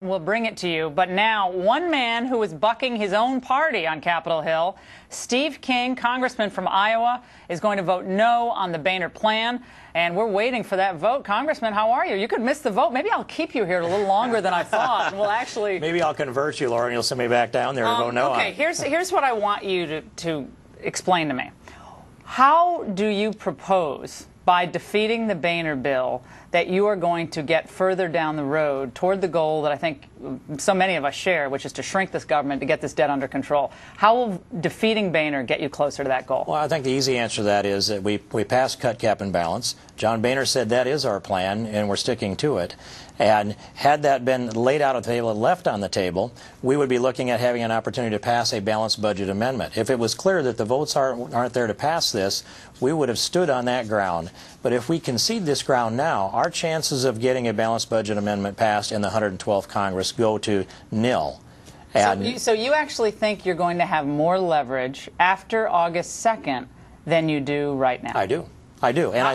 We'll bring it to you. But now, one man who is bucking his own party on Capitol Hill, Steve King, Congressman from Iowa, is going to vote no on the Boehner plan. And we're waiting for that vote. Congressman, how are you? You could miss the vote. Maybe I'll keep you here a little longer than I thought. And we'll actually... Maybe I'll convert you, Laura, and you'll send me back down there and go no. Okay, here's what I want you to explain to me. How do you propose, by defeating the Boehner bill, that you are going to get further down the road toward the goal that I think so many of us share, which is to shrink this government, to get this debt under control? How will defeating Boehner get you closer to that goal? Well, I think the easy answer to that is that we passed cut, cap, and balance. John Boehner said that is our plan, and we're sticking to it. And had that been laid out on the table and left on the table, we would be looking at having an opportunity to pass a balanced budget amendment. If it was clear that the votes aren't there to pass this, we would have stood on that ground. But if we concede this ground now, our chances of getting a balanced budget amendment passed in the 112th Congress go to nil. And so you actually think you're going to have more leverage after August 2nd than you do right now? I do. I do. And I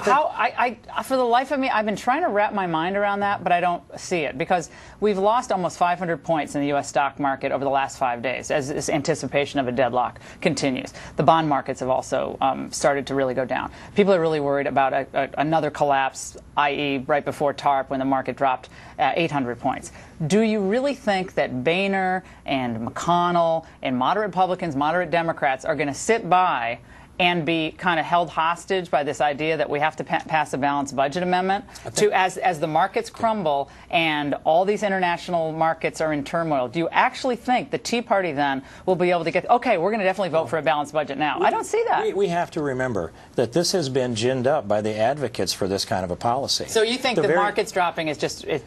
think for the life of me, I've been trying to wrap my mind around that, but I don't see it, because we've lost almost 500 points in the U.S. stock market over the last 5 days as this anticipation of a deadlock continues. The bond markets have also started to really go down. People are really worried about another collapse, i.e. right before TARP when the market dropped 800 points. Do you really think that Boehner and McConnell and moderate Republicans, moderate Democrats are going to sit by and be kind of held hostage by this idea that we have to pass a balanced budget amendment as the markets crumble and all these international markets are in turmoil? Do you actually think the Tea Party then will be able to get, okay, we're going to definitely vote for a balanced budget now? I don't see that. We have to remember that this has been ginned up by the advocates for this kind of a policy. So you think the markets dropping is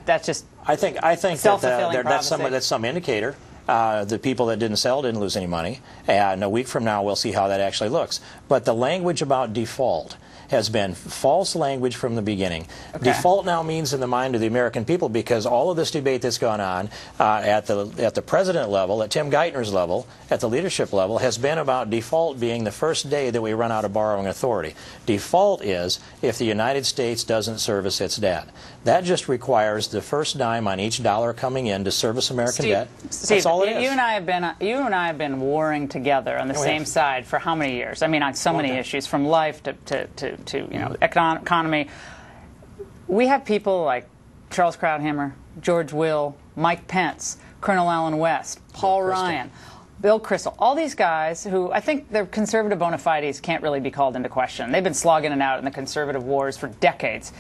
that's just I think self-fulfilling that's some indicator. The people that didn't sell didn't lose any money. And a week from now, we'll see how that actually looks. But the language about default has been false language from the beginning. Okay. Default now means in the mind of the American people, because all of this debate that's gone on at the president level, at Tim Geithner's level, at the leadership level, has been about default being the first day that we run out of borrowing authority. Default is if the United States doesn't service its debt. That just requires the first dime on each dollar coming in to service American debt. That's all it is. You and I have been warring together on the same side for how many years? I mean, on so many issues, from life to economy. We have people like Charles Krauthammer, George Will, Mike Pence, Colonel Allen West, Paul Ryan, Bill Kristol, all these guys who I think their conservative bona fides can't really be called into question. They've been slogging it out in the conservative wars for decades.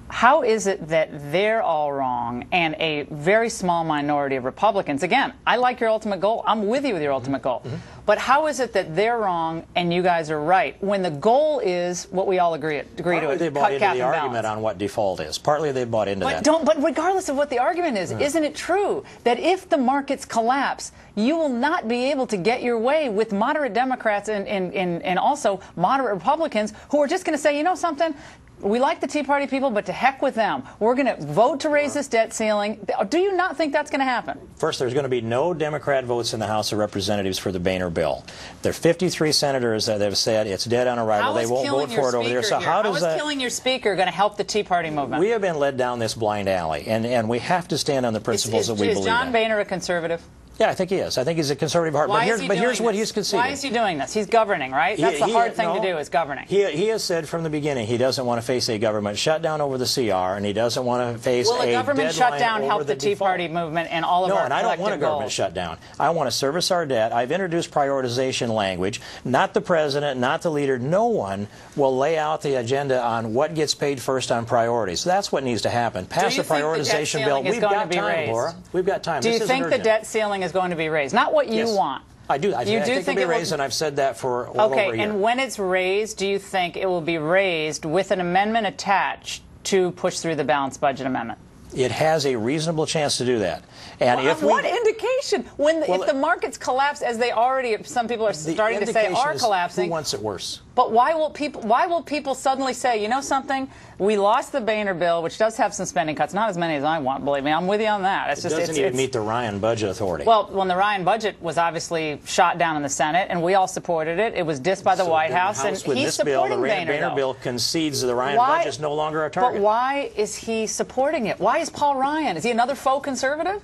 How is it that they're all wrong and a very small minority of Republicans? Again, I like your ultimate goal. I'm with you with your ultimate goal. But how is it that they're wrong and you guys are right when the goal is what we all agree to? Partly they bought into the argument on what default is. Partly they bought into that. But regardless of what the argument is, isn't it true that if the markets collapse, you will not be able to get your way with moderate Democrats and also moderate Republicans who are just going to say, you know something? We like the Tea Party people, but to heck with them. We're going to vote to raise this debt ceiling. Do you not think that's going to happen? First, there's going to be no Democrat votes in the House of Representatives for the Boehner bill. There are 53 senators that have said it's dead on arrival. They won't vote for it over there. So how is killing your speaker going to help the Tea Party movement? We have been led down this blind alley, and we have to stand on the principles that we believe in. Is John Boehner a conservative? Yeah, I think he is. I think he's a conservative heart. But here's what he's conceding. Why is he doing this? He's governing, right? That's the hard thing to do, is governing. He has said from the beginning he doesn't want to face a government shutdown over the CR, and he doesn't want to face a government shutdown help the Tea Party movement and all of our collective goals? No, and I don't want a government shutdown. I want to service our debt. I've introduced prioritization language. Not the president, not the leader. No one will lay out the agenda on what gets paid first on priorities. That's what needs to happen. Pass the prioritization bill. We've got time, Laura. We've got time. Do you think the debt ceiling is going to be raised? Not what you want. I do. I think it'll be raised, and I've said that for well over a year. Okay, and when it's raised, do you think it will be raised with an amendment attached to push through the balanced budget amendment? It has a reasonable chance to do that. And what indication? If the markets collapse, as they already, some people are starting to say are collapsing. Who wants it worse? But why will people suddenly say, you know something? We lost the Boehner bill, which does have some spending cuts, not as many as I want, believe me. I'm with you on that. It doesn't even meet the Ryan budget authority. Well, when the Ryan budget was obviously shot down in the Senate, and we all supported it, it was dissed by the White House, and he's supporting Boehner. The Boehner bill concedes the Ryan budget is no longer a target. But why is he supporting it? Why is Paul Ryan? Is he another faux conservative?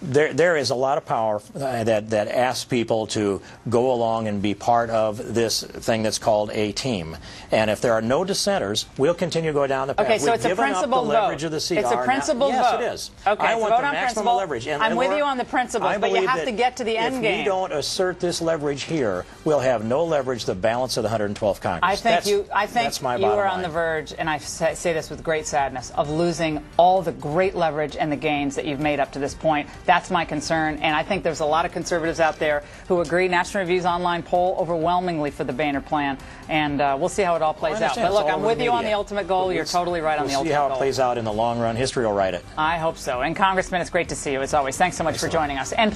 There is a lot of power that asks people to go along and be part of this thing that's called a team. And if there are no dissenters, we'll continue to go down the path. Okay, so We've it's a given principled up the leverage of the CR. It's a principled vote. Yes, it is. Okay, I it's want a vote the on maximum principle. leverage. And I'm with Laura, you on the principles, but you have to get to the end game. If we don't assert this leverage here, we'll have no leverage the balance of the 112th Congress. I think you are on line. the verge, and I say this with great sadness, of losing all the great leverage and the gains that you've made up to this point. That's my concern, and I think there's a lot of conservatives out there who agree. National Review's online poll overwhelmingly for the Boehner plan, and we'll see how it all plays out. But look, I'm with you on the ultimate goal. You're totally right on the ultimate goal. We'll see how it plays out in the long run. History will write it. I hope so. And Congressman, it's great to see you as always. Thanks so much for joining us. And